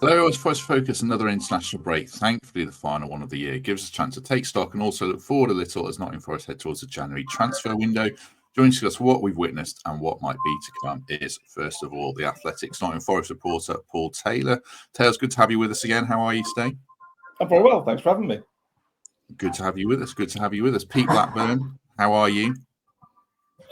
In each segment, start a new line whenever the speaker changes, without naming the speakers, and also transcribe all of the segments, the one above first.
Hello, as Forest Focus, another international break. Thankfully, the final one of the year gives us a chance to take stock and also look forward a little as Nottingham Forest head towards the January transfer window. Joining to discuss what we've witnessed and what might be to come is, first of all, the Athletics Nottingham Forest reporter, Paul Taylor. Taylor, it's good to have you with us again. How are you today?
I'm very well. Thanks for having me.
Good to have you with us. Good to have you with us. Pete Blackburn, how are you?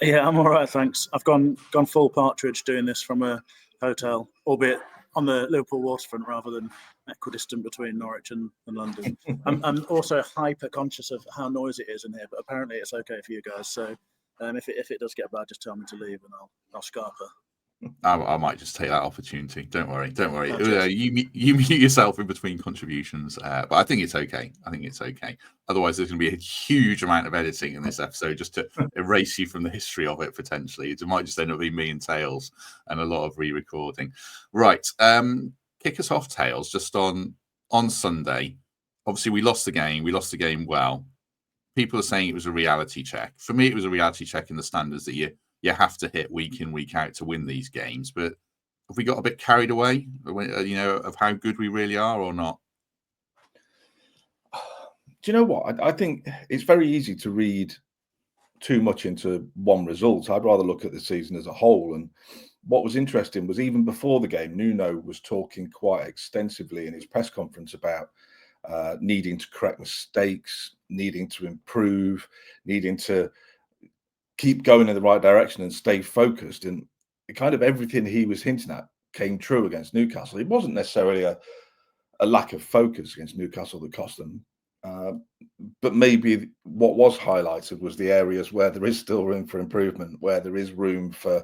Yeah, I'm all right, thanks. I've gone full partridge doing this from a hotel, albeit on the Liverpool waterfront rather than equidistant between Norwich and London. I'm also hyper conscious of how noisy it is in here, but apparently it's okay for you guys. So if it does get bad, just tell me to leave and I'll scarper.
I might just take that opportunity. Don't worry.
Oh,
You mute yourself in between contributions, but I think it's okay. Otherwise, there's going to be a huge amount of editing in this episode just to erase you from the history of it, potentially. It might just end up being me and Tails and a lot of re-recording. Right. Kick us off, Tails, just on Sunday. Obviously, we lost the game. We lost the game well. People are saying it was a reality check. For me, it was a reality check in the standards that you have to hit week in, week out to win these games. But have we got a bit carried away, of how good we really are or not?
Do you know what? I think it's very easy to read too much into one result. I'd rather look at the season as a whole. And what was interesting was even before the game, Nuno was talking quite extensively in his press conference about needing to correct mistakes, needing to improve, needing to keep going in the right direction and stay focused. And kind of everything he was hinting at came true against Newcastle. It wasn't necessarily a lack of focus against Newcastle that cost them. But maybe what was highlighted was the areas where there is still room for improvement, where there is room for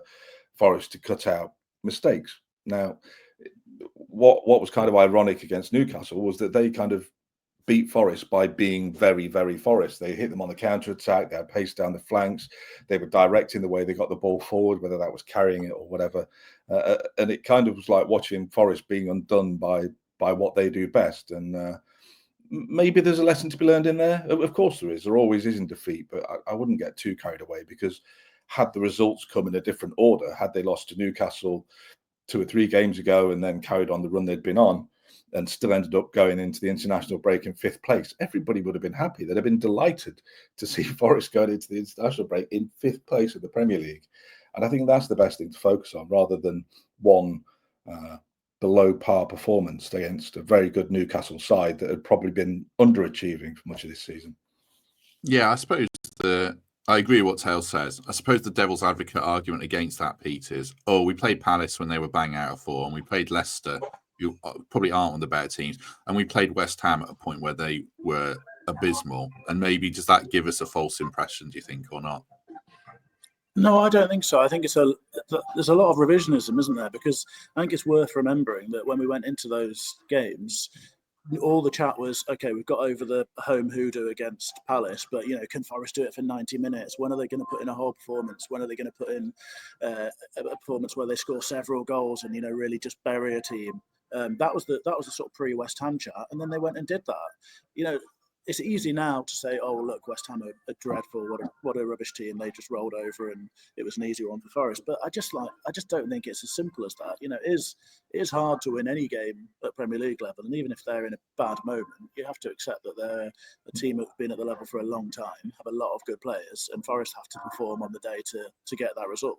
Forest to cut out mistakes. Now, what was kind of ironic against Newcastle was that they kind of beat Forest by being very, very Forest. They hit them on the counter-attack, they had pace down the flanks, they were directing the way they got the ball forward, whether that was carrying it or whatever. And it kind of was like watching Forest being undone by what they do best. And maybe there's a lesson to be learned in there. Of course there is. There always is in defeat, but I wouldn't get too carried away, because had the results come in a different order, had they lost to Newcastle 2 or 3 games ago and then carried on the run they'd been on, and still ended up going into the international break in 5th place, everybody would have been happy. They'd have been delighted to see Forest going into the international break in 5th place of the Premier League. And I think that's the best thing to focus on, rather than one below par performance against a very good Newcastle side that had probably been underachieving for much of this season.
Yeah, I suppose I agree with what Tails says. I suppose the devil's advocate argument against that, Pete, is, we played Palace when they were bang out of form. We played Leicester, who probably aren't one of the better teams, and we played West Ham at a point where they were abysmal. And maybe does that give us a false impression, do you think, or not?
No, I don't think so. I think there's a lot of revisionism, isn't there? Because I think it's worth remembering that when we went into those games, all the chat was, okay, we've got over the home hoodoo against Palace, but can Forest do it for 90 minutes? When are they going to put in a whole performance? When are they going to put in a performance where they score several goals and really just bury a team? That was the sort of pre-West Ham chat, and then they went and did that. It's easy now to say, oh, look, West Ham are dreadful. What a rubbish team. They just rolled over and it was an easy one for Forest. But I just don't think it's as simple as that. It is hard to win any game at Premier League level. And even if they're in a bad moment, you have to accept that they're a team that have been at the level for a long time, have a lot of good players, and Forest have to perform on the day to get that result.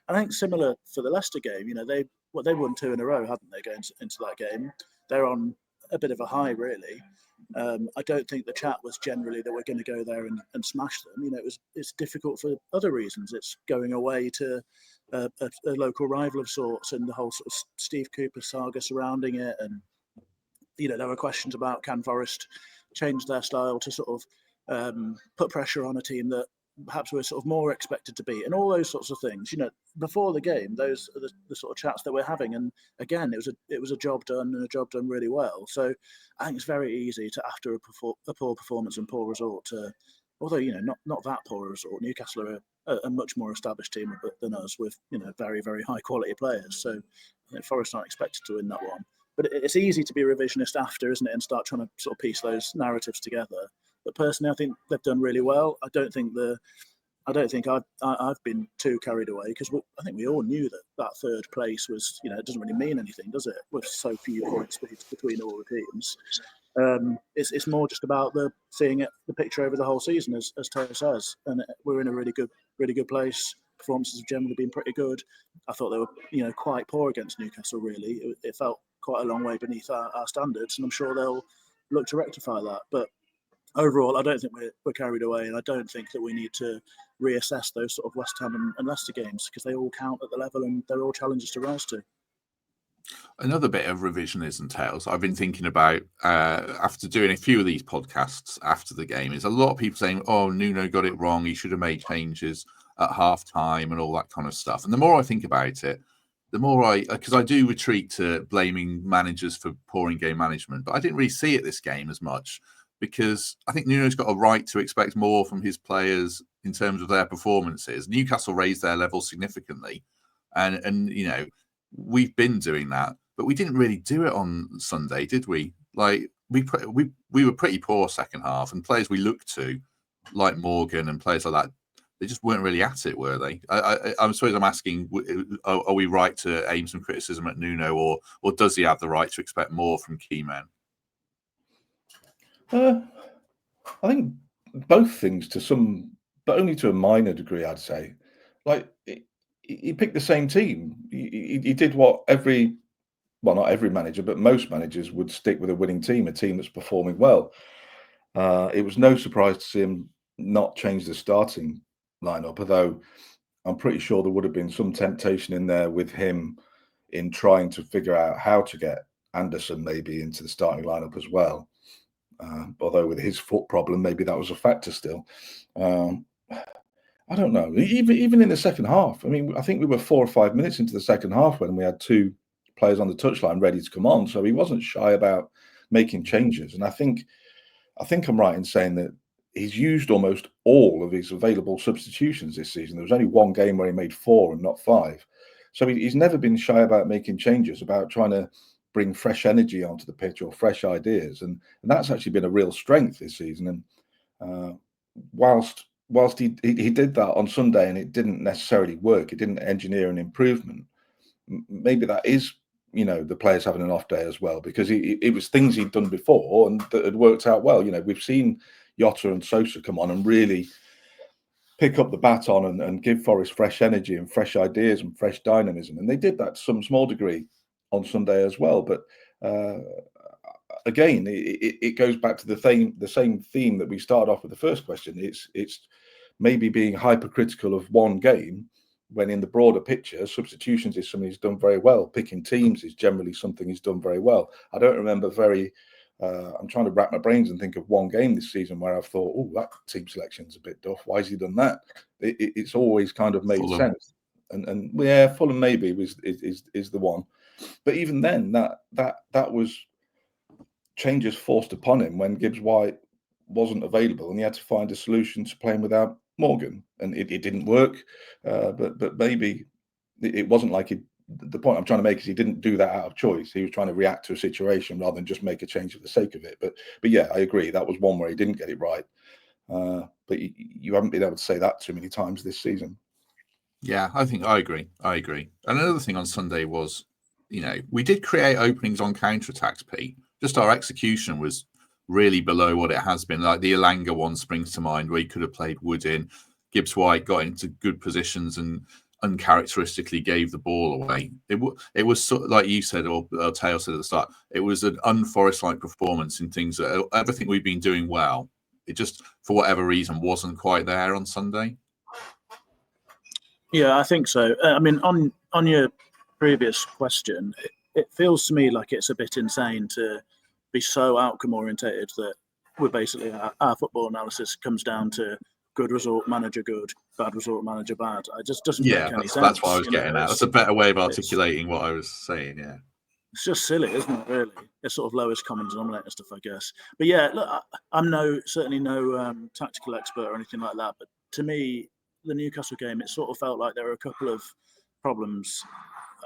I think similar for the Leicester game, they won 2 in a row, hadn't they, going into that game? They're on a bit of a high, really. I don't think the chat was generally that we're going to go there and smash them. It's difficult for other reasons. It's going away to a local rival of sorts, and the whole sort of Steve Cooper saga surrounding it. And there were questions about, can Forest change their style to sort of put pressure on a team that perhaps we're sort of more expected to beat, and all those sorts of things. Before the game, those are the sort of chats that we're having. And again, it was a job done, and a job done really well. So I think it's very easy to, after a poor performance and poor result, although not that poor result, Newcastle are a much more established team than us, with very, very high quality players. So Forest aren't expected to win that one. But it's easy to be revisionist after, isn't it, and start trying to sort of piece those narratives together. But personally, I think they've done really well. I don't think the I don't think I've been too carried away, because I think we all knew that third place was, it doesn't really mean anything, does it? With so few points between all the teams. It's more just about seeing the picture over the whole season, as Taylor says, and we're in a really good place. Performances have generally been pretty good. I thought they were, quite poor against Newcastle. Really, it felt quite a long way beneath our standards, and I'm sure they'll look to rectify that. But overall, I don't think we're carried away, and I don't think that we need to reassess those sort of West Ham and Leicester games, because they all count at the level and they're all challenges to rise to.
Another bit of revisionism, Tales, I've been thinking about after doing a few of these podcasts after the game, is a lot of people saying, oh, Nuno got it wrong, he should have made changes at half-time and all that kind of stuff. And the more I think about it, the more because I do retreat to blaming managers for poor in-game management, but I didn't really see it this game as much, because I think Nuno's got a right to expect more from his players in terms of their performances. Newcastle raised their level significantly, and we've been doing that, but we didn't really do it on Sunday, did we? Like we were pretty poor second half, and players we looked to, like Morgan and players like that, they just weren't really at it, were they? I suppose I'm asking, are we right to aim some criticism at Nuno, or does he have the right to expect more from key men?
I think both things to some, but only to a minor degree, I'd say. Like he picked the same team. He did what not every manager, but most managers would stick with a winning team, a team that's performing well. It was no surprise to see him not change the starting lineup, although I'm pretty sure there would have been some temptation in there with him in trying to figure out how to get Anderson maybe into the starting lineup as well. Although with his foot problem, maybe that was a factor still. I don't know. Even in the second half, I mean, I think we were 4 or 5 minutes into the second half when we had two players on the touchline ready to come on. So he wasn't shy about making changes. And I think I'm right in saying that he's used almost all of his available substitutions this season. There was only one game where he made 4 and not 5. So he's never been shy about making changes, about trying to bring fresh energy onto the pitch or fresh ideas. And that's actually been a real strength this season. And whilst he did that on Sunday and it didn't necessarily work, it didn't engineer an improvement, maybe that is, the players having an off day as well, because it was things he'd done before and that had worked out well. We've seen Jota and Sosa come on and really pick up the baton and give Forest fresh energy and fresh ideas and fresh dynamism. And they did that to some small degree on Sunday as well. But again, it goes back to the same theme that we started off with the first question. It's maybe being hypercritical of one game, when in the broader picture, substitutions is something he's done very well. Picking teams is generally something he's done very well. I don't remember I'm trying to rack my brains and think of one game this season where I've thought, oh, that team selection's a bit duff. Why has he done that? It's always kind of made sense. And yeah, Fulham maybe is the one. But even then, that was changes forced upon him when Gibbs White wasn't available, and he had to find a solution to playing without Morgan, and it didn't work. But maybe it wasn't like the point I'm trying to make is he didn't do that out of choice. He was trying to react to a situation rather than just make a change for the sake of it. But yeah, I agree. That was one where he didn't get it right. But you haven't been able to say that too many times this season.
Yeah, I agree. And another thing on Sunday was, we did create openings on counter-attacks, Pete. Just our execution was really below what it has been. Like the Elanga one springs to mind, where he could have played Wood in. Gibbs White got into good positions and uncharacteristically gave the ball away. It was sort of, like you said, or Taylor said at the start, it was an un-Forest-like performance in things that everything we've been doing well, it just, for whatever reason, wasn't quite there on Sunday.
Yeah, I think so. I mean, on your previous question, it feels to me like it's a bit insane to be so outcome orientated that we're basically our football analysis comes down to good result, manager good, bad result, manager bad. It just doesn't make any sense.
That's what I was getting at. That's a better way of articulating what I was saying. Yeah,
it's just silly, isn't it? Really, it's sort of lowest common denominator stuff, I guess. But yeah, look, I'm certainly no tactical expert or anything like that. But to me, the Newcastle game, it sort of felt like there were a couple of problems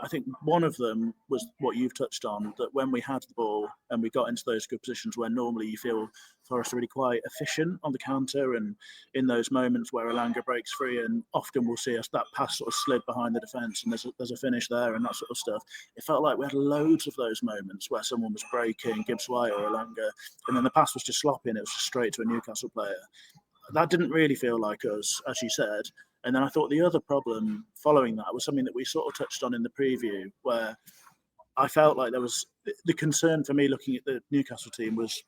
I think one of them was what you've touched on, that when we had the ball and we got into those good positions where normally you feel Forest are really quite efficient on the counter, and in those moments where Elanga breaks free, and often we'll see us that pass sort of slid behind the defence and there's a finish there and that sort of stuff. It felt like we had loads of those moments where someone was breaking, Gibbs White or Elanga, and then the pass was just sloppy and it was just straight to a Newcastle player. That didn't really feel like us, as you said. And then I thought the other problem following that was something that we sort of touched on in the preview, where I felt like there was the concern for me looking at the Newcastle team was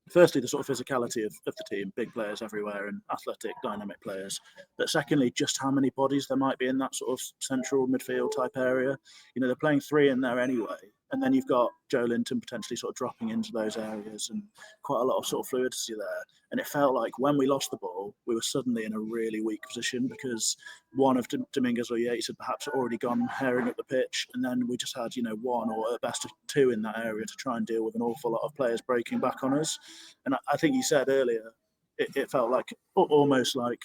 firstly the sort of physicality of the team, big players everywhere and athletic, dynamic players. But secondly, just how many bodies there might be in that sort of central midfield type area. You know, they're playing three in there anyway. And then you've got Joe Linton potentially sort of dropping into those areas and quite a lot of sort of fluidity there. And it felt like when we lost the ball, we were suddenly in a really weak position because one of Dominguez or Yates had perhaps already gone herring up the pitch. And then we just had, one or at best two in that area to try and deal with an awful lot of players breaking back on us. And I think you said earlier, it felt like almost like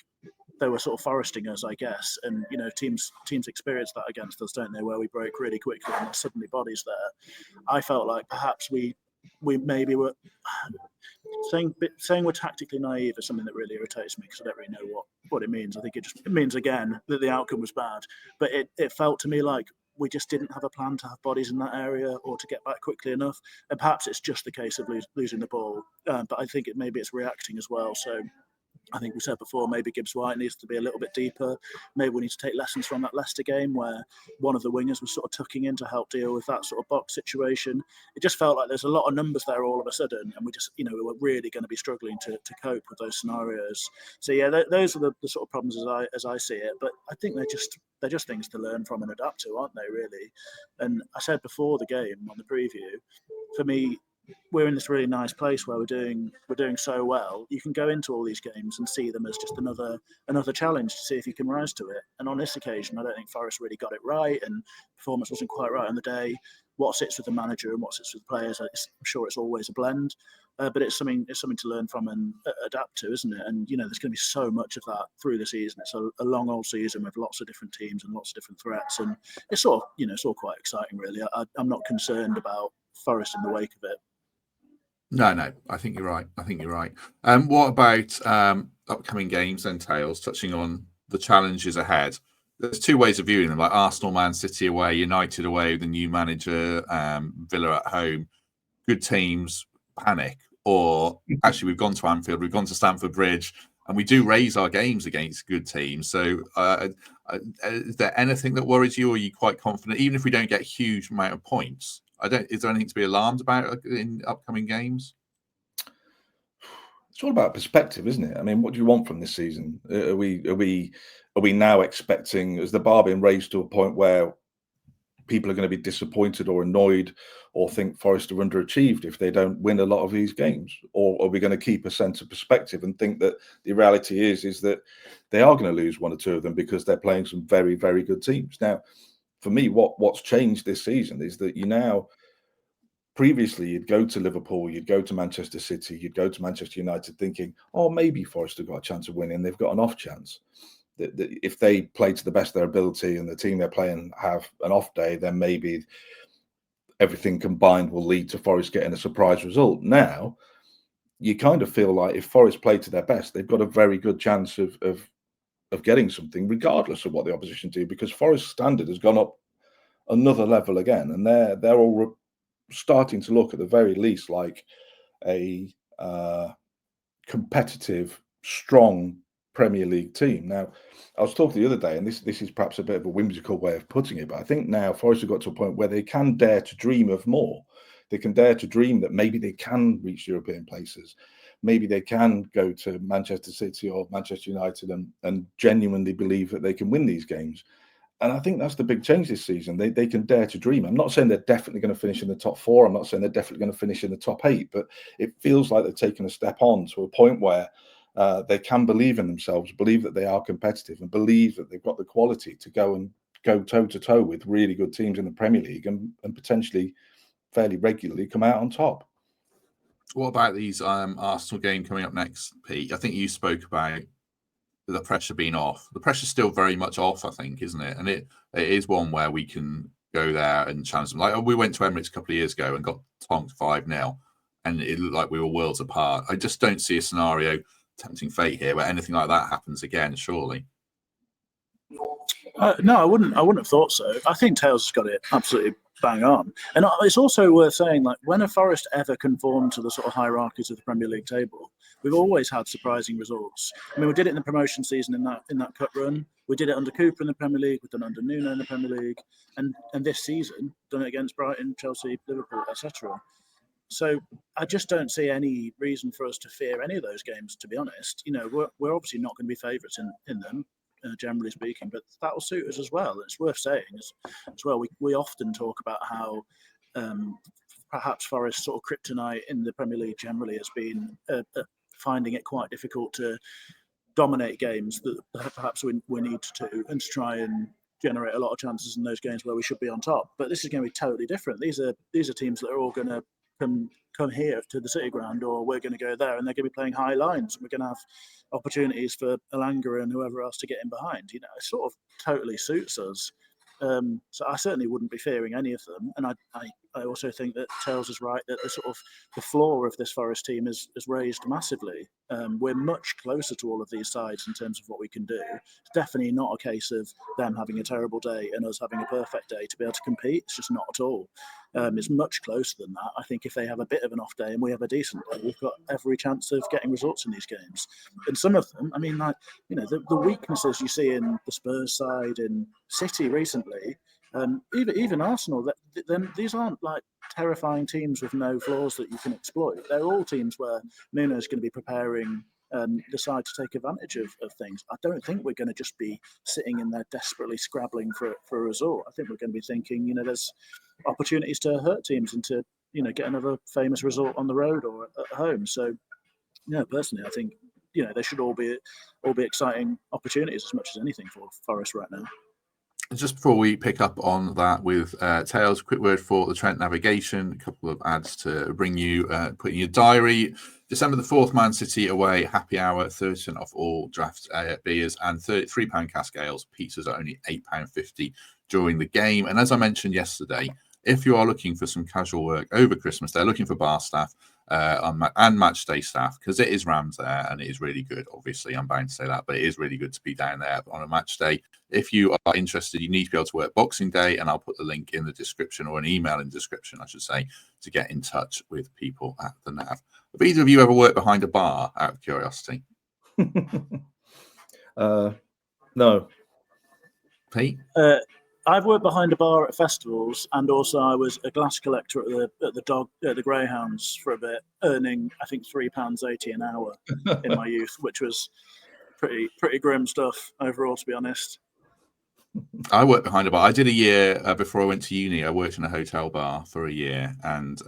they were sort of foresting us, I guess. And, teams experience that against us, don't they, where we break really quickly and there's suddenly bodies there. I felt like perhaps we maybe were saying we're tactically naive is something that really irritates me because I don't really know what it means. I think it means, again, that the outcome was bad. But it felt to me like we just didn't have a plan to have bodies in that area or to get back quickly enough. And perhaps it's just the case of losing the ball. But I think maybe it's reacting as well. So I think we said before, maybe Gibbs White needs to be a little bit deeper. Maybe we need to take lessons from that Leicester game where one of the wingers was sort of tucking in to help deal with that sort of box situation. It just felt like there's a lot of numbers there all of a sudden, and we just, we were really going to be struggling to cope with those scenarios. So yeah, those are the sort of problems as I see it. But I think they're just things to learn from and adapt to, aren't they? Really. And I said before the game on the preview, for me, we're in this really nice place where we're doing so well. You can go into all these games and see them as just another challenge to see if you can rise to it. And on this occasion, I don't think Forest really got it right, and performance wasn't quite right on the day. What sits with the manager and what sits with the players, I'm sure it's always a blend. But it's something to learn from and adapt to, isn't it? And there's going to be so much of that through the season. It's a long old season with lots of different teams and lots of different threats, and it's all it's all quite exciting, really. I'm not concerned about Forest in the wake of it.
No, I think you're right. What about upcoming games and Tails, touching on the challenges ahead? There's two ways of viewing them, like Arsenal, Man City away, United away with the new manager, Villa at home. Good teams panic, or actually we've gone to Anfield, we've gone to Stamford Bridge, and we do raise our games against good teams. So is there anything that worries you, or are you quite confident, even if we don't get a huge amount of points? Is there anything to be alarmed about in upcoming games?
It's all about perspective, isn't it? I mean, what do you want from this season? Are we now expecting, has the bar been raised to a point where people are going to be disappointed or annoyed or think Forest are underachieved if they don't win a lot of these games? Or are we going to keep a sense of perspective and think that the reality is that they are going to lose one or two of them because they're playing some very, very good teams? Now, for me, what's changed this season is that previously you'd go to Liverpool, you'd go to Manchester City, you'd go to Manchester United thinking, oh, maybe Forest have got a chance of winning. They've got an off chance. That if they play to the best of their ability and the team they're playing have an off day, then maybe everything combined will lead to Forest getting a surprise result. Now, you kind of feel like if Forest play to their best, they've got a very good chance of getting something, regardless of what the opposition do, because Forest's standard has gone up another level again, and they're all starting to look at the very least like a competitive, strong Premier League team. Now, I was talking the other day, and this is perhaps a bit of a whimsical way of putting it, but I think now Forest have got to a point where they can dare to dream of more. They can dare to dream that maybe they can reach European places. Maybe they can go to Manchester City or Manchester United and genuinely believe that they can win these games. And I think that's the big change this season. They can dare to dream. I'm not saying they're definitely going to finish in the top four. I'm not saying they're definitely going to finish in the top eight, but it feels like they've taken a step on to a point where they can believe in themselves, believe that they are competitive, and believe that they've got the quality to go toe-to-toe with really good teams in the Premier League and potentially fairly regularly come out on top.
What about these Arsenal game coming up next, Pete? I think you spoke about the pressure being off. The pressure's still very much off, I think, isn't it? And it is one where we can go there and challenge them. Like we went to Emirates a couple of years ago and got tonked 5-0, and it looked like we were worlds apart. I just don't see a scenario, tempting fate here, where anything like that happens again. Surely.
No, I wouldn't have thought so. I think Tails has got it absolutely bang on. And it's also worth saying, like, when a Forest ever conformed to the sort of hierarchies of the Premier League table, we've always had surprising results. I mean, we did it in the promotion season in that cup run. We did it under Coote in the Premier League. We've done under Nuno in the Premier League, and this season done it against Brighton, Chelsea, Liverpool, etc. So I just don't see any reason for us to fear any of those games. To be honest, you know, we're obviously not going to be favourites in them. Generally speaking, but that will suit us as well. It's worth saying as well. We often talk about how perhaps Forest sort of kryptonite in the Premier League generally has been finding it quite difficult to dominate games that perhaps we need to, and to try and generate a lot of chances in those games where we should be on top. But this is going to be totally different. These are teams that are all going to come here to the City Ground, or we're going to go there, and they're going to be playing high lines. We're going to have opportunities for Elanga and whoever else to get in behind. You know, it sort of totally suits us. So I certainly wouldn't be fearing any of them. And I also think that Tails is right that the floor of this Forest team is raised massively. We're much closer to all of these sides in terms of what we can do. It's definitely not a case of them having a terrible day and us having a perfect day to be able to compete. It's just not at all. It's much closer than that. I think if they have a bit of an off day and we have a decent day, we've got every chance of getting results in these games. And some of them, I mean, like, you know, the weaknesses you see in the Spurs side, in City recently, even Arsenal, these aren't like terrifying teams with no flaws that you can exploit. They're all teams where Nuno's going to be preparing the side to take advantage of things. I don't think we're going to just be sitting in there desperately scrabbling for a result. I think we're going to be thinking, you know, there's opportunities to hurt teams and to, you know, get another famous result on the road or at home. So, yeah, personally, I think, you know, they should all be exciting opportunities as much as anything for Forest right now.
Just before we pick up on that with Tails, quick word for the Trent navigation. A couple of ads to bring you, put in your diary. December the 4th, Man City away, happy hour, 30% off all draft beers and £3 cask ales. Pizzas are only £8.50 during the game. And as I mentioned yesterday, if you are looking for some casual work over Christmas, they're looking for bar staff and match day staff, because it is Rams there and it is really good. Obviously, I'm bound to say that, but it is really good to be down there on a match day. If you are interested, you need to be able to work Boxing Day, and I'll put the link in the description, or an email in the description, I should say, to get in touch with people at the NAV. Have either of you ever worked behind a bar, out of curiosity?
No.
Pete?
I've worked behind a bar at festivals, and also I was a glass collector at the Greyhounds for a bit, earning I think £3.80 an hour in my youth, which was pretty grim stuff overall, to be honest.
I worked behind a bar. I did a year before I went to uni. I worked in a hotel bar for a year and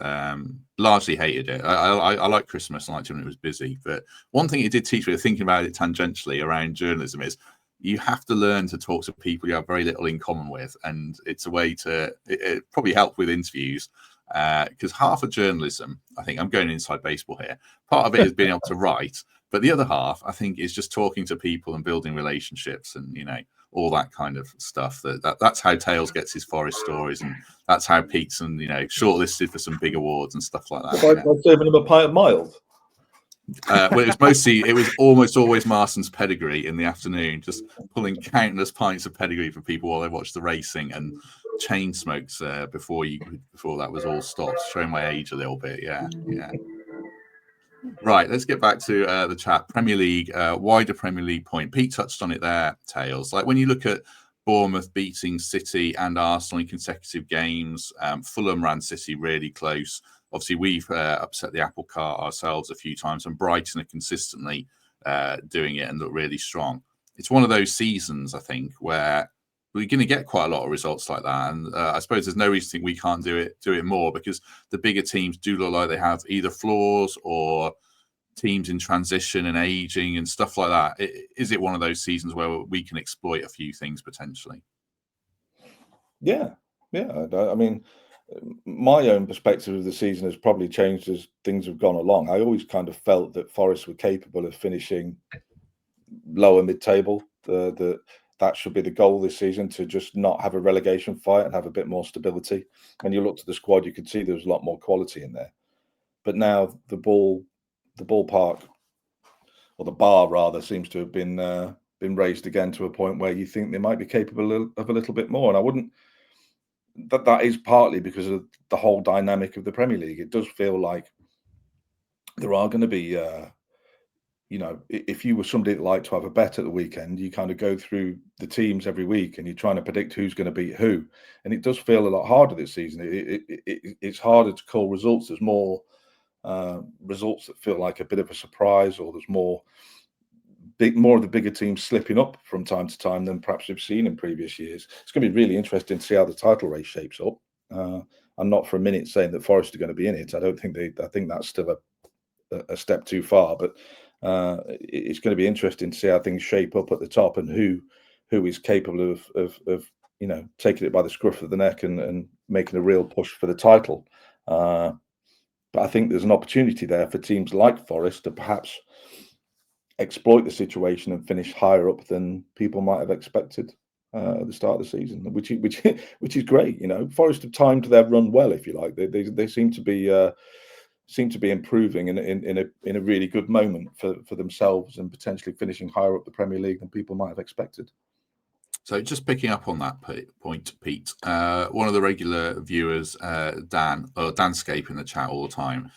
largely hated it. I like Christmas. I liked it when it was busy. But one thing it did teach me, thinking about it tangentially around journalism, is you have to learn to talk to people you have very little in common with. And it's a way to it probably help with interviews, because half of journalism, I think, I'm going inside baseball here, part of it is being able to write. But the other half, I think, is just talking to people and building relationships and, you know, all that kind of stuff. That's how Tails gets his Forest stories, and that's how Pete's, and, you know, shortlisted for some big awards and stuff like that.
By serving him a pint of mild.
Well, it was almost always Marston's pedigree in the afternoon, just pulling countless pints of pedigree for people while they watched the racing, and chain smokes before that was all stopped. Showing my age a little bit, yeah. Right, let's get back to the chat. Premier League, wider Premier League point. Pete touched on it there, Tails. Like when you look at Bournemouth beating City and Arsenal in consecutive games, Fulham ran City really close. Obviously, we've upset the apple cart ourselves a few times, and Brighton are consistently doing it and look really strong. It's one of those seasons, I think, where we're going to get quite a lot of results like that. And I suppose there's no reason to think we can't do it more, because the bigger teams do look like they have either flaws or teams in transition and aging and stuff like that. Is it one of those seasons where we can exploit a few things potentially?
Yeah. I mean, my own perspective of the season has probably changed as things have gone along. I always kind of felt that Forest were capable of finishing lower mid-table. that should be the goal this season, to just not have a relegation fight and have a bit more stability. When you looked at the squad, you could see there was a lot more quality in there. But now the ballpark, or the bar rather, seems to have been raised again to a point where you think they might be capable of a little bit more. And I wouldn't. That is partly because of the whole dynamic of the Premier League. It does feel like there are going to be, if you were somebody that liked to have a bet at the weekend, you kind of go through the teams every week and you're trying to predict who's going to beat who. And it does feel a lot harder this season. It's harder to call results. There's more results that feel like a bit of a surprise, or there's more of the bigger teams slipping up from time to time than perhaps we've seen in previous years. It's going to be really interesting to see how the title race shapes up. I'm not for a minute saying that Forest are going to be in it. I think that's still a step too far, but it's going to be interesting to see how things shape up at the top, and who is capable of taking it by the scruff of the neck and making a real push for the title. But I think there's an opportunity there for teams like Forest to perhaps exploit the situation and finish higher up than people might have expected at the start of the season, which is great. Forest have timed their run well, if you like. They seem to be improving in a really good moment for themselves, and potentially finishing higher up the Premier League than people might have expected.
So just picking up on that point, Pete, one of the regular viewers, Danscape in the chat all the time,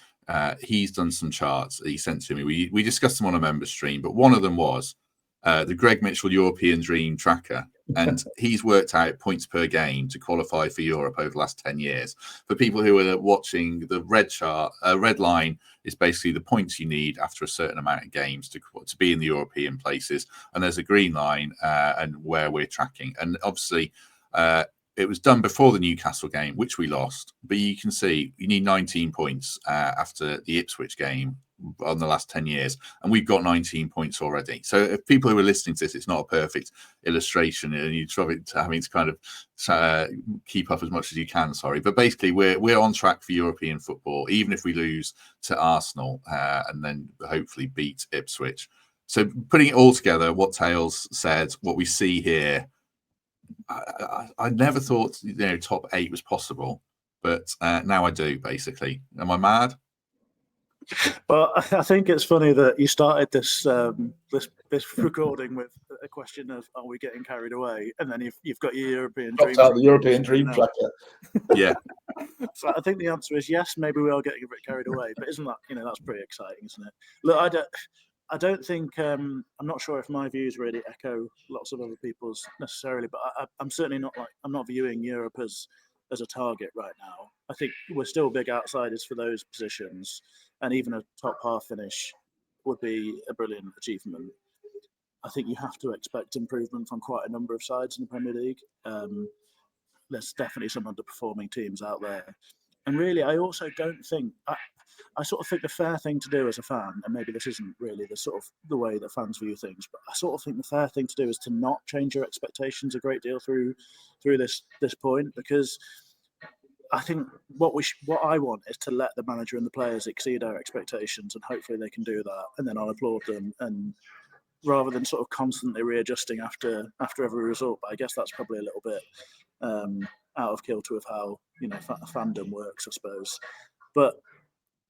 he's done some charts that he sent to me. We discussed them on a member stream, but one of them was the Greg Mitchell European Dream Tracker. And he's worked out points per game to qualify for Europe over the last 10 years. For people who are watching, the red chart, red line is basically the points you need after a certain amount of games to be in the European places. And there's a green line and where we're tracking. And obviously, it was done before the Newcastle game, which we lost. But you can see you need 19 points after the Ipswich game on the last 10 years, and we've got 19 points already. So if people who are listening to this, it's not a perfect illustration, and you try having to kind of keep up as much as you can. Sorry, but basically we're on track for European football, even if we lose to Arsenal and then hopefully beat Ipswich. So putting it all together, what Tails said, what we see here, I never thought top 8 was possible, but now I do. Basically, am I mad?
Well, I think it's funny that you started this recording with a question of, are we getting carried away? And then you've got your European dream.
Out the European Dream Tracker.
Yeah.
So I think the answer is yes, maybe we are getting a bit carried away, but isn't that, that's pretty exciting, isn't it? Look, I don't think, I'm not sure if my views really echo lots of other people's necessarily, but I'm certainly I'm not viewing Europe as a target right now. I think we're still big outsiders for those positions, and even a top half finish would be a brilliant achievement. I think you have to expect improvement from quite a number of sides in the Premier League. There's definitely some underperforming teams out there. And really, I also don't think, I sort of think the fair thing to do as a fan, and maybe this isn't really the way that fans view things, but I sort of think the fair thing to do is to not change your expectations a great deal through this point, because I think what I want is to let the manager and the players exceed our expectations, and hopefully they can do that, and then I'll applaud them, and rather than sort of constantly readjusting after every result. But I guess that's probably a little bit out of kilter with how fandom works, I suppose. But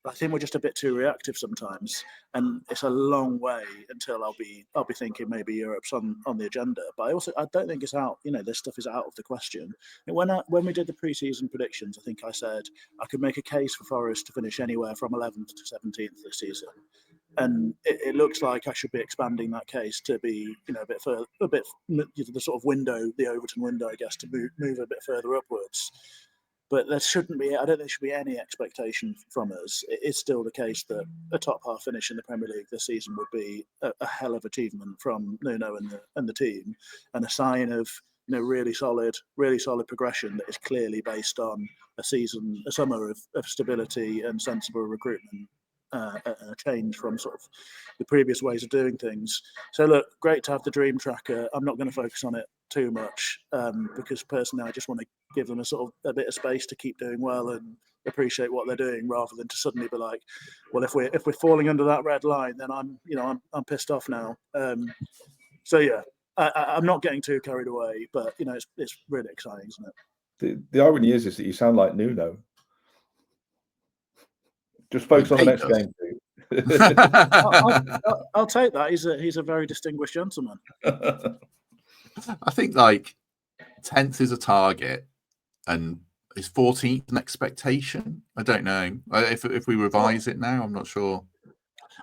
I think we're just a bit too reactive sometimes, and it's a long way until I'll be thinking maybe Europe's on the agenda. But I don't think it's out. This stuff is out of the question. And when we did the pre-season predictions, I think I said I could make a case for Forest to finish anywhere from 11th to 17th this season, and it looks like I should be expanding that case to be a bit further, the sort of window, the Overton window, I guess, to move a bit further upwards. But there shouldn't be. I don't think there should be any expectation from us. It is still the case that a top half finish in the Premier League this season would be a hell of achievement from Nuno and the team, and a sign of really solid progression that is clearly based on a summer of stability and sensible recruitment. A change from sort of the previous ways of doing things. So look, great to have the Dream Tracker. I'm not going to focus on it too much because personally I just want to give them a bit of space to keep doing well and appreciate what they're doing, rather than to suddenly be like, well, if we're falling under that red line, then I'm pissed off now. So yeah, I'm not getting too carried away, but it's really exciting, isn't it?
The irony is that you sound like Nuno. Just focus on the next game.
I'll take that. He's a very distinguished gentleman.
I think like 10th is a target, and is 14th an expectation? I don't know. If we revise it now, I'm not sure.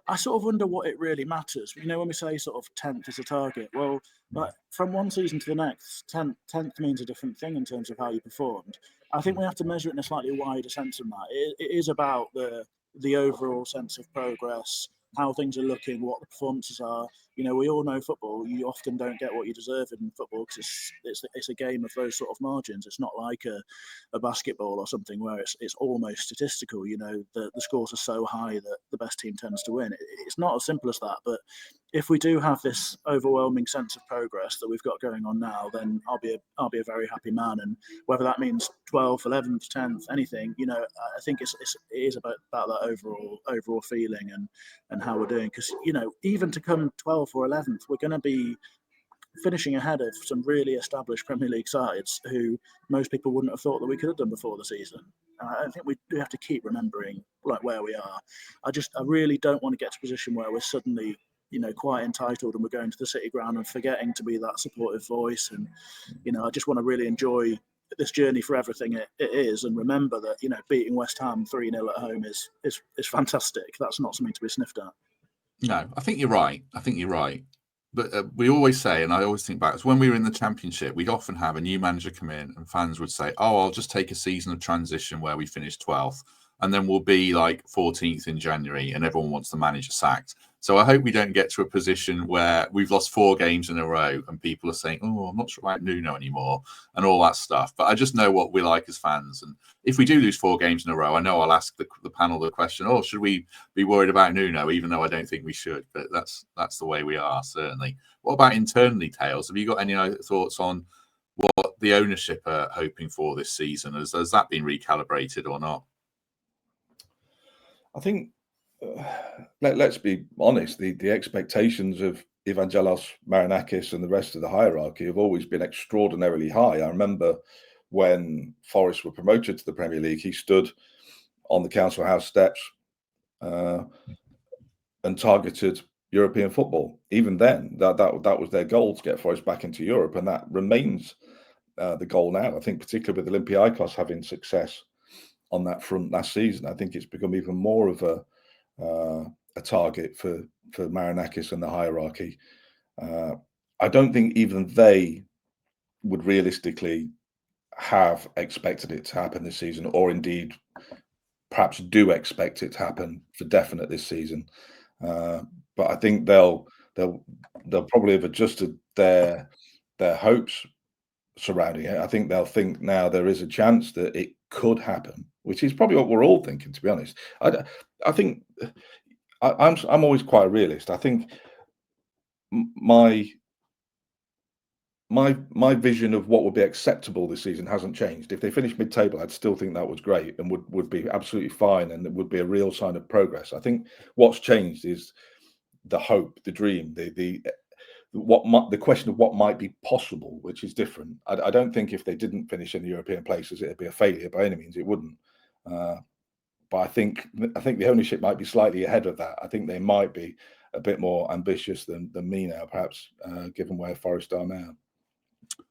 I sort of wonder what it really matters. When we say sort of 10th is a target, well, like from one season to the next, 10th means a different thing in terms of how you performed. I think we have to measure it in a slightly wider sense than that. It is about the overall sense of progress, how things are looking, what the performances are. We all know football. You often don't get what you deserve in football because it's a game of those sort of margins. It's not like a basketball or something where it's almost statistical. The scores are so high that the best team tends to win. It's not as simple as that. But if we do have this overwhelming sense of progress that we've got going on now, then I'll be a very happy man. And whether that means 12th, 11th, 10th, anything, I think it is about that overall feeling and how we're doing. Because even to come 12th or 11th, we're going to be finishing ahead of some really established Premier League sides who most people wouldn't have thought that we could have done before the season. I think we do have to keep remembering like where we are. I really don't want to get to a position where we're suddenly quite entitled and we're going to the City ground and forgetting to be that supportive voice. And I just want to really enjoy this journey for everything it is, and remember that beating West Ham 3-0 at home is fantastic. That's not something to be sniffed at.
No, I think you're right. But we always say, and I always think back, when we were in the Championship, we'd often have a new manager come in and fans would say, oh, I'll just take a season of transition where we finish 12th and then we'll be like 14th in January and everyone wants the manager sacked. So I hope we don't get to a position where we've lost 4 games in a row and people are saying, oh, I'm not sure about Nuno anymore and all that stuff. But I just know what we like as fans. And if we do lose 4 games in a row, I know I'll ask the panel the question, oh, should we be worried about Nuno, even though I don't think we should. But that's the way we are, certainly. What about internally, Tails? Have you got any thoughts on what the ownership are hoping for this season? Has that been recalibrated or not?
I think, let's be honest, the expectations of Evangelos Marinakis and the rest of the hierarchy have always been extraordinarily high. I remember when Forest were promoted to the Premier League, he stood on the Council House steps and targeted European football. Even then, that was their goal, to get Forest back into Europe, and that remains the goal now. I think particularly with Olympiacos having success on that front last season, I think it's become even more of a target for Marinakis and the hierarchy. I don't think even they would realistically have expected it to happen this season, or indeed perhaps do expect it to happen for definite this season. But I think they'll probably have adjusted their hopes surrounding it. I think they'll think now there is a chance that it could happen, which is probably what we're all thinking, to be honest. I think I'm always quite a realist. I think my vision of what would be acceptable this season hasn't changed. If they finished mid-table, I'd still think that was great and would be absolutely fine, and it would be a real sign of progress. I think what's changed is the hope, the dream, the question of what might be possible, which is different. I don't think if they didn't finish in the European places, it'd be a failure by any means. It wouldn't. But I think the ownership might be slightly ahead of that. I think they might be a bit more ambitious than me now, perhaps, given where Forest are now.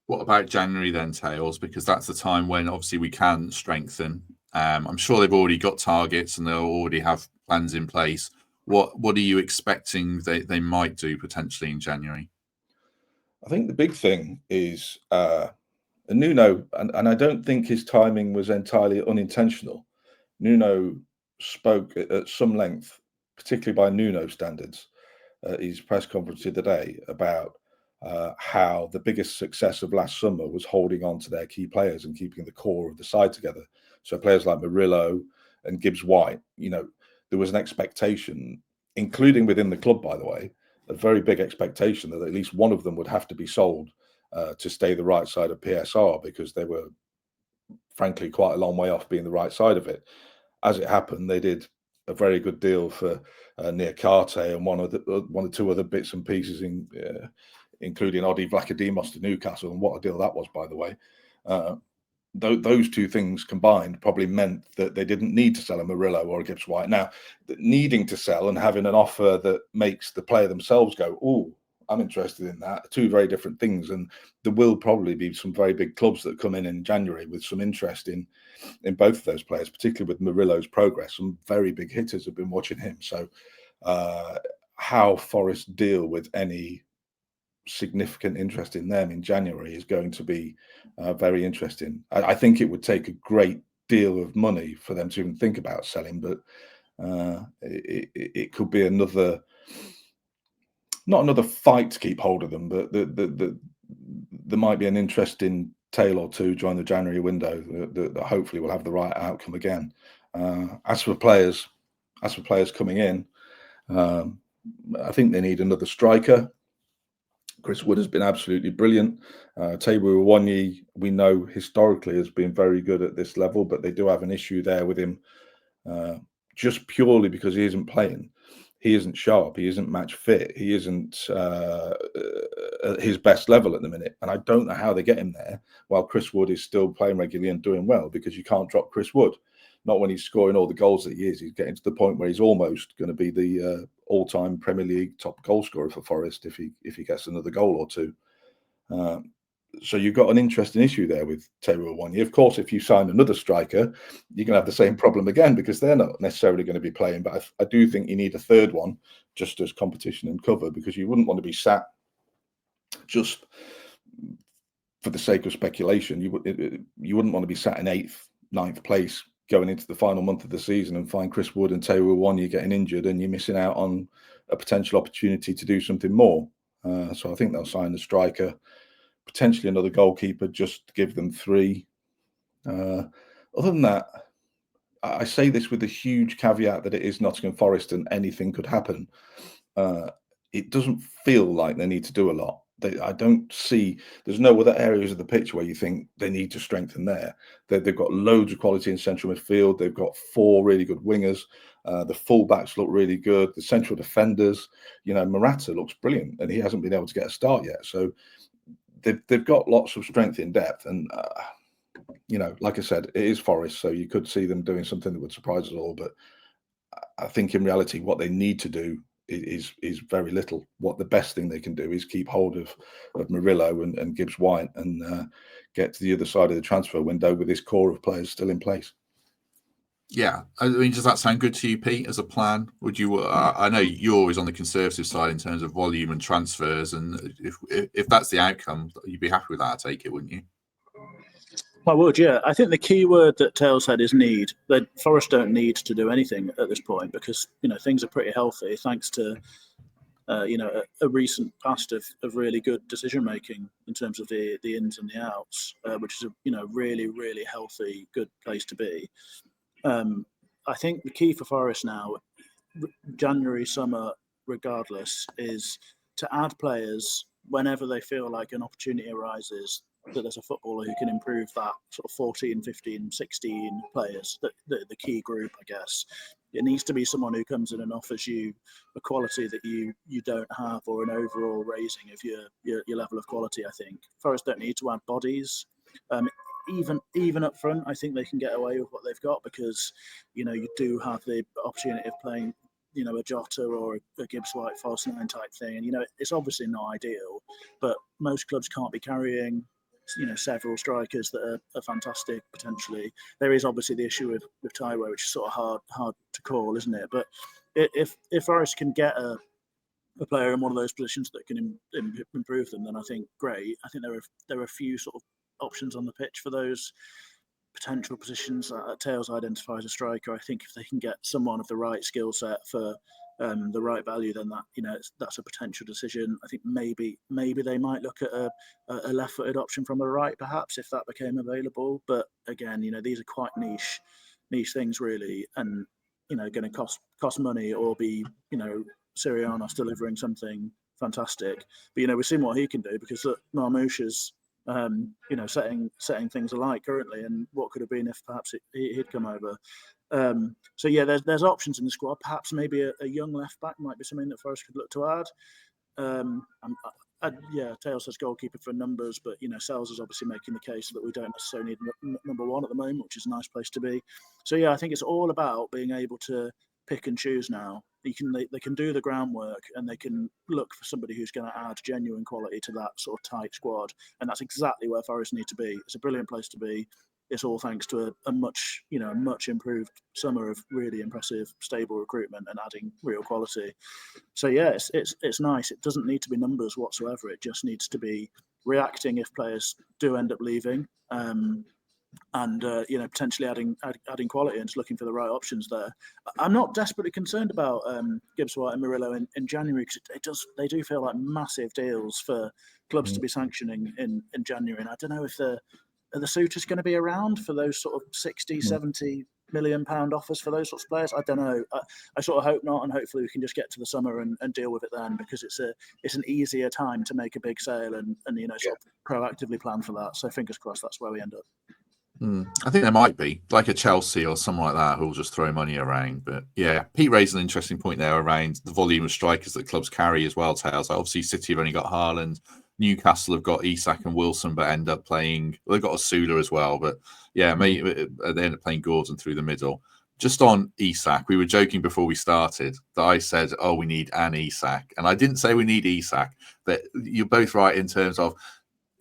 What about January then, Tails? Because that's the time when obviously we can strengthen. I'm sure they've already got targets and they'll already have plans in place. What are you expecting they might do potentially in January?
I think the big thing is Nuno, and I don't think his timing was entirely unintentional. Nuno spoke at some length, particularly by Nuno standards, at his press conference the other day, about how the biggest success of last summer was holding on to their key players and keeping the core of the side together. So players like Murillo and Gibbs-White, there was an expectation, including within the club, by the way, a very big expectation that at least one of them would have to be sold to stay the right side of PSR, because they were, frankly, quite a long way off being the right side of it. As it happened, they did a very good deal for near Coote and one or two other bits and pieces in including Odi Vlachodimos to Newcastle, and what a deal that was, by the way. Those two things combined probably meant that they didn't need to sell a Murillo or a Gibbs White. Now, needing to sell and having an offer that makes the player themselves go, "Oh, I'm interested in that," are two very different things. And there will probably be some very big clubs that come in January with some interest in both of those players, particularly with Murillo's progress. Some very big hitters have been watching him. So how Forest deal with any significant interest in them in January is going to be very interesting. I think it would take a great deal of money for them to even think about selling, but it could be not another fight to keep hold of them, but there might be an interesting tale or two during the January window that hopefully will have the right outcome again. As for players coming in, I think they need another striker. Chris Wood has been absolutely brilliant. Taiwo Awoniyi, we know historically, has been very good at this level, but they do have an issue there with him just purely because he isn't playing. He isn't sharp. He isn't match fit. He isn't at his best level at the minute. And I don't know how they get him there while Chris Wood is still playing regularly and doing well, because you can't drop Chris Wood. Not when he's scoring all the goals that he is. He's getting to the point where he's almost going to be the all-time Premier League top goal scorer for Forest if he gets another goal or two. So you've got an interesting issue there with Taiwo Awoniyi. Of course, if you sign another striker, you're going to have the same problem again, because they're not necessarily going to be playing. But I do think you need a third one just as competition and cover, because you wouldn't want to be sat just for the sake of speculation. You wouldn't want to be sat in 8th, 9th place going into the final month of the season and find Chris Wood and Taiwo Awoniyi getting injured, and you're missing out on a potential opportunity to do something more. So I think they'll sign the striker, potentially another goalkeeper, just to give them 3. Other than that, I say this with a huge caveat that it is Nottingham Forest and anything could happen. It doesn't feel like they need to do a lot. I don't see, there's no other areas of the pitch where you think they need to strengthen there. They've got loads of quality in central midfield. They've got 4 really good wingers. The fullbacks look really good. The central defenders, Morata looks brilliant, and he hasn't been able to get a start yet. So they've got lots of strength in depth. And, like I said, it is Forest, so you could see them doing something that would surprise us all. But I think in reality, what they need to do is very little. What the best thing they can do is keep hold of Murillo and Gibbs White and get to the other side of the transfer window with this core of players still in place.
Yeah, I mean, does that sound good to you, Pete, as a plan? Would you? I know you're always on the conservative side in terms of volume and transfers, and if that's the outcome, you'd be happy with that. I take it, wouldn't you?
I would, yeah. I think the key word that Tails said is need. The Forest don't need to do anything at this point because things are pretty healthy thanks to a recent past of really good decision making in terms of the ins and the outs, which is a really, really healthy, good place to be. I think the key for Forest now, January, summer, regardless, is to add players whenever they feel like an opportunity arises, that there's a footballer who can improve that sort of 14, 15, 16 players, the key group, I guess. It needs to be someone who comes in and offers you a quality that you don't have, or an overall raising of your level of quality, I think. Forest don't need to add bodies. Even up front, I think they can get away with what they've got because, you do have the opportunity of playing, a Jota or a Gibbs White false 9 type thing. And, it's obviously not ideal, but most clubs can't be carrying, several strikers that are fantastic potentially. There is obviously the issue with Taiwo, which is sort of hard to call, isn't it? But if Forest can get a player in one of those positions that can improve them, then I think great. I think there are a few sort of options on the pitch for those potential positions. Tails identifies a striker. I think if they can get someone of the right skill set for the right value, then that's a potential decision. I think maybe they might look at a left-footed option from the right, perhaps, if that became available. But again, these are quite niche things, really, and going to cost money or be Sirianos delivering something fantastic. But we've seen what he can do because Marmouche is setting things alight currently, and what could have been if perhaps he'd come over. So yeah, there's options in the squad. Perhaps maybe a young left back might be something that Forest could look to add. Taylor says goalkeeper for numbers, but Sells is obviously making the case that we don't necessarily need number one at the moment, which is a nice place to be. So I think it's all about being able to pick and choose now. They can do the groundwork and they can look for somebody who's going to add genuine quality to that sort of tight squad, and that's exactly where Forest need to be. It's a brilliant place to be. It's all thanks to a much improved summer of really impressive, stable recruitment and adding real quality. So it's nice. It doesn't need to be numbers whatsoever. It just needs to be reacting if players do end up leaving, and potentially adding quality and just looking for the right options there. I'm not desperately concerned about Gibbs White and Murillo in January, because they do feel like massive deals for clubs to be sanctioning in January. And I don't know if the suitors going to be around for those sort of 60, 70 million pound offers for those sorts of players. I don't know. I sort of hope not, and hopefully we can just get to the summer and deal with it then, because it's an easier time to make a big sale and sort of proactively plan for that. So fingers crossed that's where we end up.
I think there might be like a Chelsea or something like that who'll just throw money around. But Pete raised an interesting point there around the volume of strikers that clubs carry as well, Tails. Like obviously City have only got Haaland, Newcastle have got Isak and Wilson, but end up playing. They've got Asula as well, but maybe they end up playing Gordon through the middle. Just on Isak, we were joking before we started that I said, "Oh, we need an Isak," and I didn't say we need Isak. But you're both right in terms of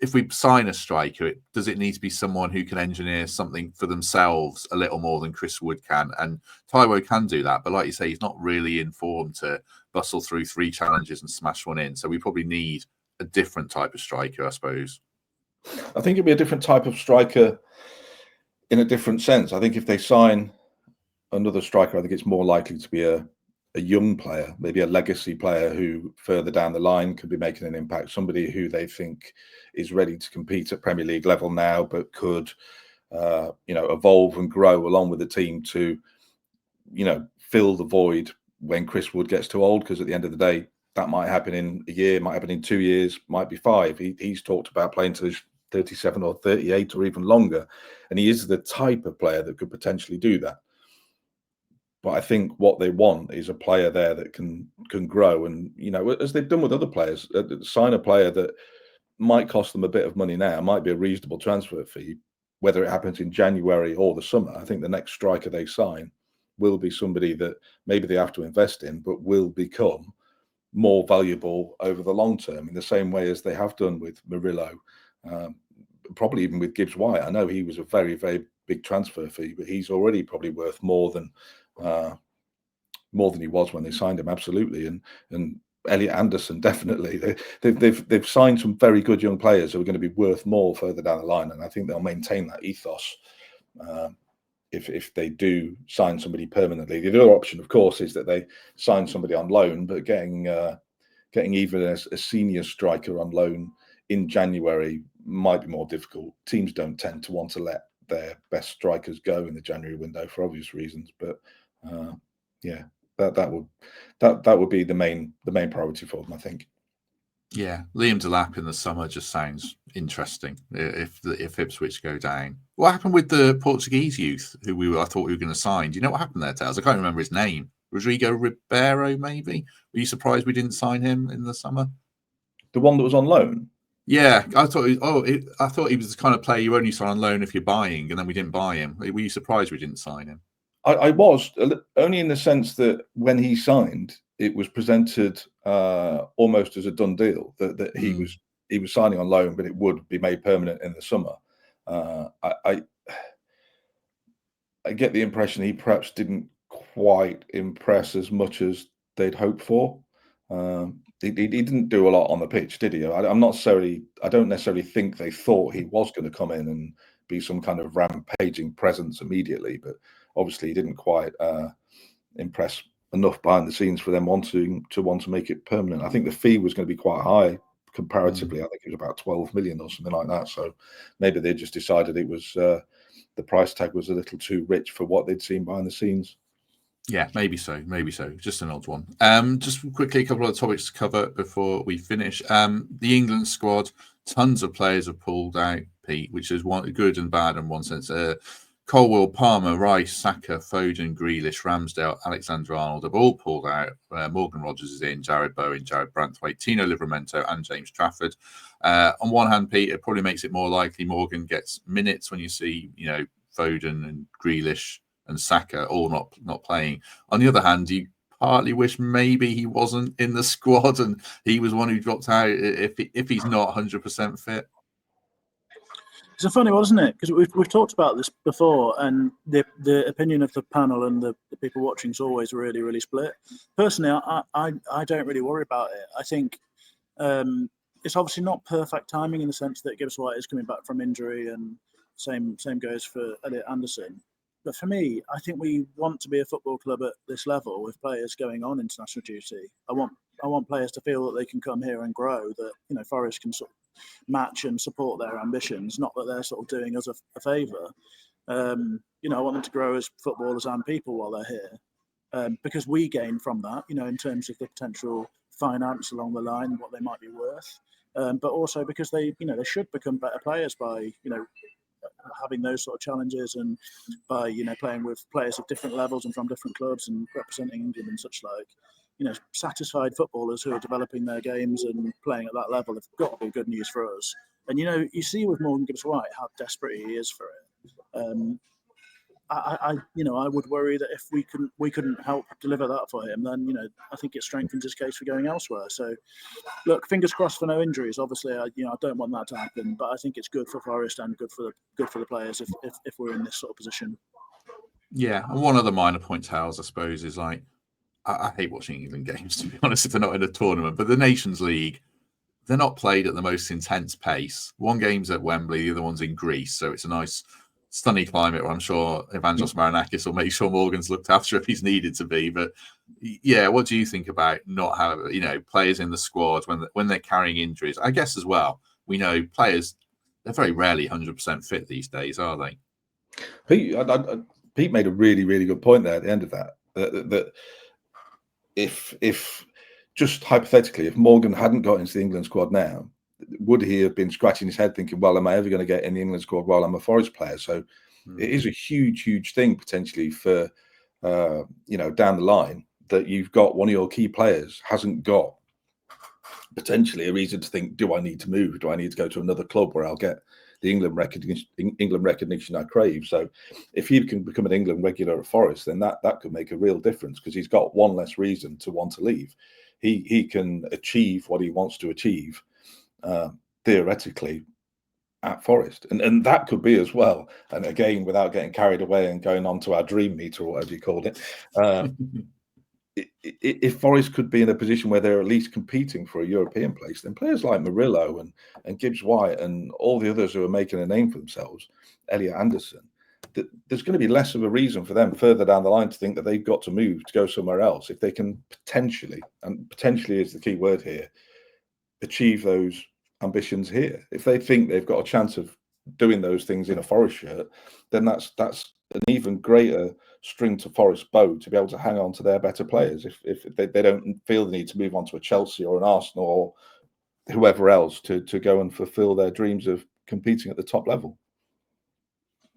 if we sign a striker, does it need to be someone who can engineer something for themselves a little more than Chris Wood can? And Taiwo can do that, but like you say, he's not really in form to bustle through 3 challenges and smash one in. So we probably need a different type of striker, I suppose.
I think it'd be a different type of striker in a different sense. I think if they sign another striker, I think it's more likely to be a young player, maybe a legacy player who further down the line could be making an impact, somebody who they think is ready to compete at Premier League level now, but could evolve and grow along with the team to fill the void when Chris Wood gets too old, because at the end of the day, that might happen in a year, might happen in 2 years, might be 5. He's talked about playing till he's 37 or 38 or even longer. And he is the type of player that could potentially do that. But I think what they want is a player there that can grow. And, as they've done with other players, sign a player that might cost them a bit of money now, might be a reasonable transfer fee, whether it happens in January or the summer. I think the next striker they sign will be somebody that maybe they have to invest in, but will become more valuable over the long term, in the same way as they have done with Murillo, probably even with Gibbs White. I know he was a very, very big transfer fee, but he's already probably worth more than he was when they signed him. Absolutely, and Elliot Anderson definitely. They've signed some very good young players who are going to be worth more further down the line, and I think they'll maintain that ethos. If they do sign somebody permanently. The other option, of course, is that they sign somebody on loan, but getting even a senior striker on loan in January might be more difficult. Teams don't tend to want to let their best strikers go in the January window for obvious reasons. But that would be the main priority for them, I think.
Yeah, Liam Delap in the summer just sounds interesting. If Ipswich go down, what happened with the Portuguese youth who I thought we were going to sign? Do you know what happened there, Taz? I can't remember his name. Rodrigo Ribeiro, maybe. Were you surprised we didn't sign him in the summer?
The one that was on loan.
Yeah, I thought. I thought he was the kind of player you only sign on loan if you're buying, and then we didn't buy him. Were you surprised we didn't sign him?
I was, only in the sense that when he signed, it was presented almost as a done deal that he was signing on loan, but it would be made permanent in the summer. I get the impression he perhaps didn't quite impress as much as they'd hoped for. He didn't do a lot on the pitch, did he? I don't necessarily think they thought he was going to come in and be some kind of rampaging presence immediately, but obviously he didn't quite impress enough behind the scenes for them want to make it permanent. I think the fee was going to be quite high comparatively. I think it was about 12 million or something like that. So maybe they just decided it was the price tag was a little too rich for what they'd seen behind the scenes.
Yeah, maybe so. Just an odd one. Just quickly, a couple of topics to cover before we finish. The England squad, tons of players have pulled out, Pete, which is one good and bad in one sense. Colwill, Palmer, Rice, Saka, Foden, Grealish, Ramsdale, Alexander-Arnold have all pulled out. Morgan Rogers is in, Jared Bowen, Jared Branthwaite, Tino Livramento and James Trafford. On one hand, Pete, it probably makes it more likely Morgan gets minutes when you see, Foden and Grealish and Saka all not playing. On the other hand, you partly wish maybe he wasn't in the squad and he was one who dropped out if he's not 100% fit.
It's a funny one, isn't it? Because we've talked about this before, and the opinion of the panel and the people watching is always really, really split. Personally, I don't really worry about it. I think it's obviously not perfect timing in the sense that Gibbs White is coming back from injury, and same goes for Elliot Anderson. But for me, I think we want to be a football club at this level with players going on international duty. I want players to feel that they can come here and grow, that Forest can sort of match and support their ambitions, not that they're sort of doing us a favour. I want them to grow as footballers and people while they're here, because we gain from that, in terms of the potential finance along the line, what they might be worth, but also because they should become better players by having those sort of challenges, and by playing with players of different levels and from different clubs and representing England and such like. Satisfied footballers who are developing their games and playing at that level have got to be good news for us. And you see with Morgan Gibbs White how desperate he is for it. I would worry that if we couldn't help deliver that for him, then I think it strengthens his case for going elsewhere. So, look, fingers crossed for no injuries. Obviously, I don't want that to happen, but I think it's good for Forest and good for the players if we're in this sort of position.
Yeah, and one other minor point, Hales, I suppose, is like, I hate watching England games, to be honest, if they're not in a tournament. But the Nations League, they're not played at the most intense pace. One game's at Wembley, the other one's in Greece. So it's a nice, sunny climate where I'm sure Evangelos Marinakis will make sure Morgan's looked after if he's needed to be. But yeah, what do you think about not having, players in the squad when they're carrying injuries? I guess as well, we know players, they're very rarely 100% fit these days, are they?
Pete made a really, really good point there at the end of that if just hypothetically, if Morgan hadn't got into the England squad now, would he have been scratching his head thinking, well, am I ever going to get in the England squad while I'm a Forest player? So it is a huge, huge thing potentially for, down the line, that you've got one of your key players hasn't got potentially a reason to think, do I need to move? Do I need to go to another club where I'll get the England recognition I crave? So if he can become an England regular at Forest, then that could make a real difference, because he's got one less reason to want to leave. He can achieve what he wants to achieve theoretically at Forest, and that could be as well. And again, without getting carried away and going on to our dream meter or whatever you called it, if Forest could be in a position where they're at least competing for a European place, then players like Murillo and Gibbs White and all the others who are making a name for themselves, Elliot Anderson, there's going to be less of a reason for them further down the line to think that they've got to move to go somewhere else if they can potentially, and potentially is the key word here, achieve those ambitions here. If they think they've got a chance of doing those things in a Forest shirt, then that's an even greater string to Forest bow to be able to hang on to their better players if they don't feel the need to move on to a Chelsea or an Arsenal or whoever else to go and fulfill their dreams of competing at the top level.